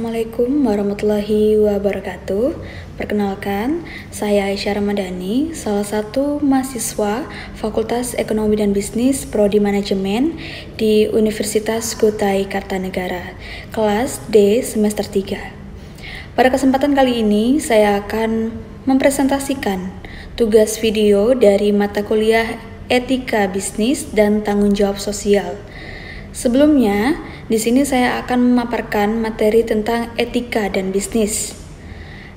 Assalamualaikum warahmatullahi wabarakatuh. Perkenalkan, saya Aisyah Ramadhani, salah satu mahasiswa Fakultas Ekonomi dan Bisnis Prodi Manajemen di Universitas Kutai Kartanegara, kelas D semester 3. Pada kesempatan kali ini, saya akan mempresentasikan tugas video dari mata kuliah Etika Bisnis dan Tanggung Jawab Sosial. Sebelumnya, di sini saya akan memaparkan materi tentang etika dan bisnis.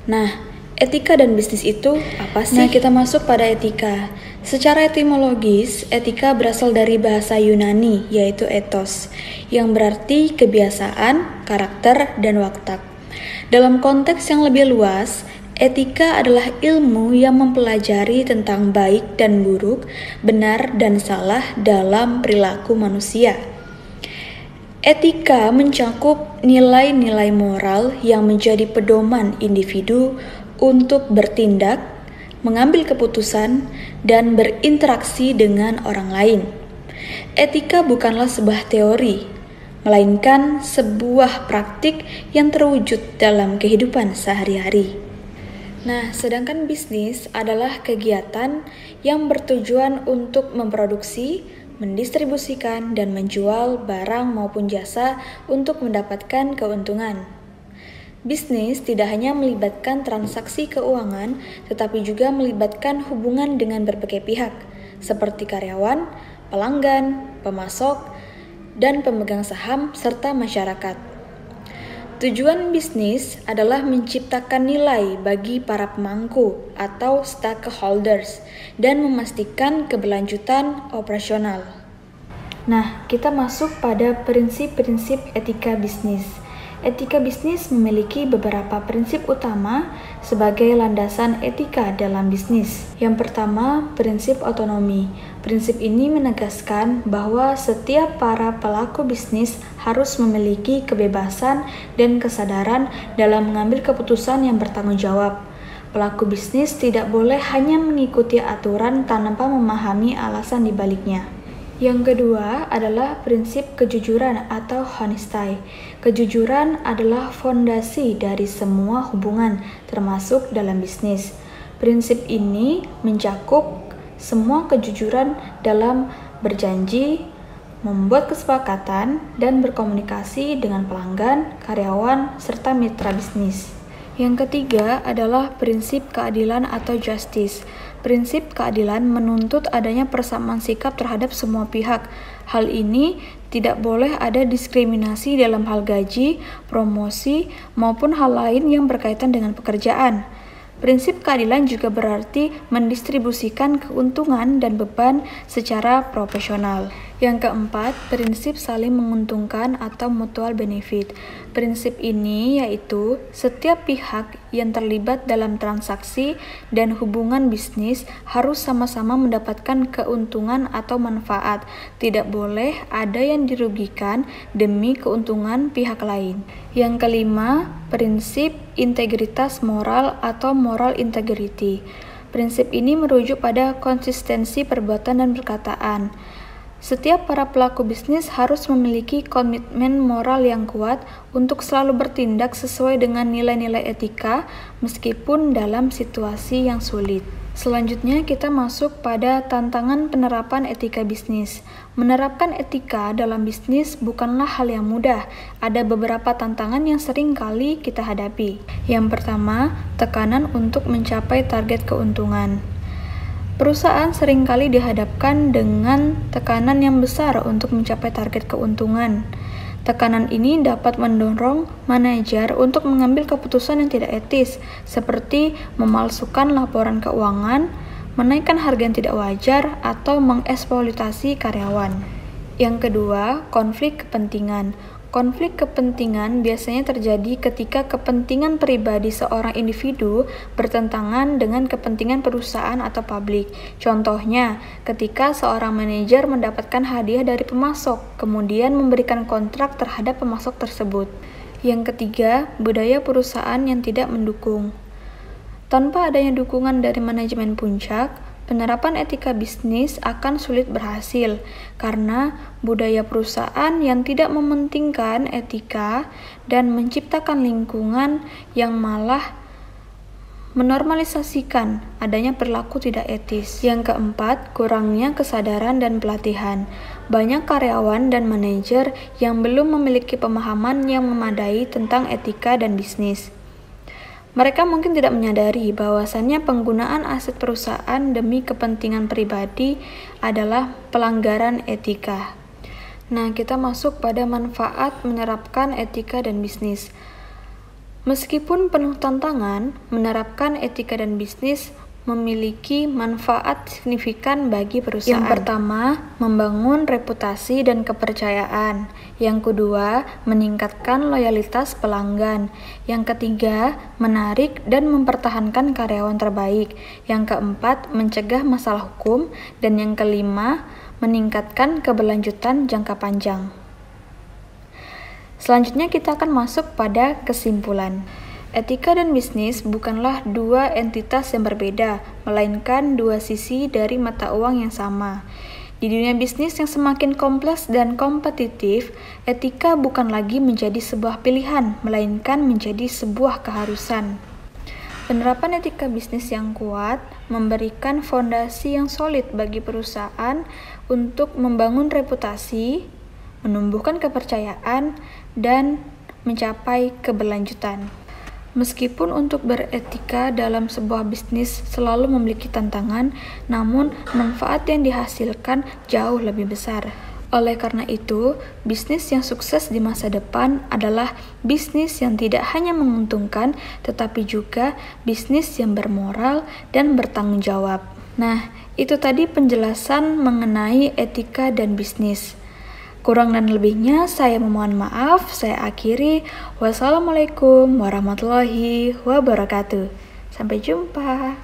Nah, etika dan bisnis itu apa sih? Nah, kita masuk pada etika. Secara etimologis, etika berasal dari bahasa Yunani, yaitu ethos, yang berarti kebiasaan, karakter, dan watak. Dalam konteks yang lebih luas, etika adalah ilmu yang mempelajari tentang baik dan buruk, benar dan salah dalam perilaku manusia. Etika mencakup nilai-nilai moral yang menjadi pedoman individu untuk bertindak, mengambil keputusan, dan berinteraksi dengan orang lain. Etika bukanlah sebuah teori, melainkan sebuah praktik yang terwujud dalam kehidupan sehari-hari. Nah, sedangkan bisnis adalah kegiatan yang bertujuan untuk memproduksi, mendistribusikan, dan menjual barang maupun jasa untuk mendapatkan keuntungan. Bisnis tidak hanya melibatkan transaksi keuangan, tetapi juga melibatkan hubungan dengan berbagai pihak, seperti karyawan, pelanggan, pemasok, dan pemegang saham, serta masyarakat. Tujuan bisnis adalah menciptakan nilai bagi para pemangku atau stakeholders dan memastikan keberlanjutan operasional. Nah, kita masuk pada prinsip-prinsip etika bisnis. Etika bisnis memiliki beberapa prinsip utama sebagai landasan etika dalam bisnis. Yang pertama, prinsip otonomi. Prinsip ini menegaskan bahwa setiap para pelaku bisnis harus memiliki kebebasan dan kesadaran dalam mengambil keputusan yang bertanggung jawab. Pelaku bisnis tidak boleh hanya mengikuti aturan tanpa memahami alasan di baliknya. Yang kedua adalah prinsip kejujuran atau honesty. Kejujuran adalah fondasi dari semua hubungan, termasuk dalam bisnis. Prinsip ini mencakup semua kejujuran dalam berjanji, membuat kesepakatan, dan berkomunikasi dengan pelanggan, karyawan, serta mitra bisnis. Yang ketiga adalah prinsip keadilan atau justice. Prinsip keadilan menuntut adanya persamaan sikap terhadap semua pihak. Hal ini tidak boleh ada diskriminasi dalam hal gaji, promosi, maupun hal lain yang berkaitan dengan pekerjaan. Prinsip keadilan juga berarti mendistribusikan keuntungan dan beban secara proporsional. Yang keempat, prinsip saling menguntungkan atau mutual benefit. Prinsip ini yaitu setiap pihak yang terlibat dalam transaksi dan hubungan bisnis harus sama-sama mendapatkan keuntungan atau manfaat. Tidak boleh ada yang dirugikan demi keuntungan pihak lain. Yang kelima, prinsip integritas moral atau moral integrity. Prinsip ini merujuk pada konsistensi perbuatan dan perkataan. Setiap para pelaku bisnis harus memiliki komitmen moral yang kuat untuk selalu bertindak sesuai dengan nilai-nilai etika meskipun dalam situasi yang sulit. Selanjutnya kita masuk pada tantangan penerapan etika bisnis. Menerapkan etika dalam bisnis bukanlah hal yang mudah. Ada beberapa tantangan yang sering kali kita hadapi. Yang pertama, tekanan untuk mencapai target keuntungan. Perusahaan seringkali dihadapkan dengan tekanan yang besar untuk mencapai target keuntungan. Tekanan ini dapat mendorong manajer untuk mengambil keputusan yang tidak etis, seperti memalsukan laporan keuangan, menaikkan harga yang tidak wajar, atau mengeksploitasi karyawan. Yang kedua, konflik kepentingan. Konflik kepentingan biasanya terjadi ketika kepentingan pribadi seorang individu bertentangan dengan kepentingan perusahaan atau publik. Contohnya, ketika seorang manajer mendapatkan hadiah dari pemasok, kemudian memberikan kontrak terhadap pemasok tersebut. Yang ketiga, budaya perusahaan yang tidak mendukung. Tanpa adanya dukungan dari manajemen puncak, penerapan etika bisnis akan sulit berhasil karena budaya perusahaan yang tidak mementingkan etika dan menciptakan lingkungan yang malah menormalisasikan adanya perilaku tidak etis. Yang keempat, kurangnya kesadaran dan pelatihan. Banyak karyawan dan manajer yang belum memiliki pemahaman yang memadai tentang etika dan bisnis. Mereka mungkin tidak menyadari bahwasannya penggunaan aset perusahaan demi kepentingan pribadi adalah pelanggaran etika. Nah, kita masuk pada manfaat menerapkan etika dan bisnis. Meskipun penuh tantangan, menerapkan etika dan bisnis memiliki manfaat signifikan bagi perusahaan. Yang pertama, membangun reputasi dan kepercayaan. Yang kedua, meningkatkan loyalitas pelanggan. Yang ketiga, menarik dan mempertahankan karyawan terbaik. Yang keempat, mencegah masalah hukum. Dan yang kelima, meningkatkan keberlanjutan jangka panjang. Selanjutnya kita akan masuk pada kesimpulan. Etika dan bisnis bukanlah dua entitas yang berbeda, melainkan dua sisi dari mata uang yang sama. Di dunia bisnis yang semakin kompleks dan kompetitif, etika bukan lagi menjadi sebuah pilihan, melainkan menjadi sebuah keharusan. Penerapan etika bisnis yang kuat memberikan fondasi yang solid bagi perusahaan untuk membangun reputasi, menumbuhkan kepercayaan, dan mencapai keberlanjutan. Meskipun untuk beretika dalam sebuah bisnis selalu memiliki tantangan, namun manfaat yang dihasilkan jauh lebih besar. Oleh karena itu, bisnis yang sukses di masa depan adalah bisnis yang tidak hanya menguntungkan, tetapi juga bisnis yang bermoral dan bertanggung jawab. Nah, itu tadi penjelasan mengenai etika dan bisnis. Kurang dan lebihnya saya memohon maaf, saya akhiri. Wassalamualaikum warahmatullahi wabarakatuh. Sampai jumpa.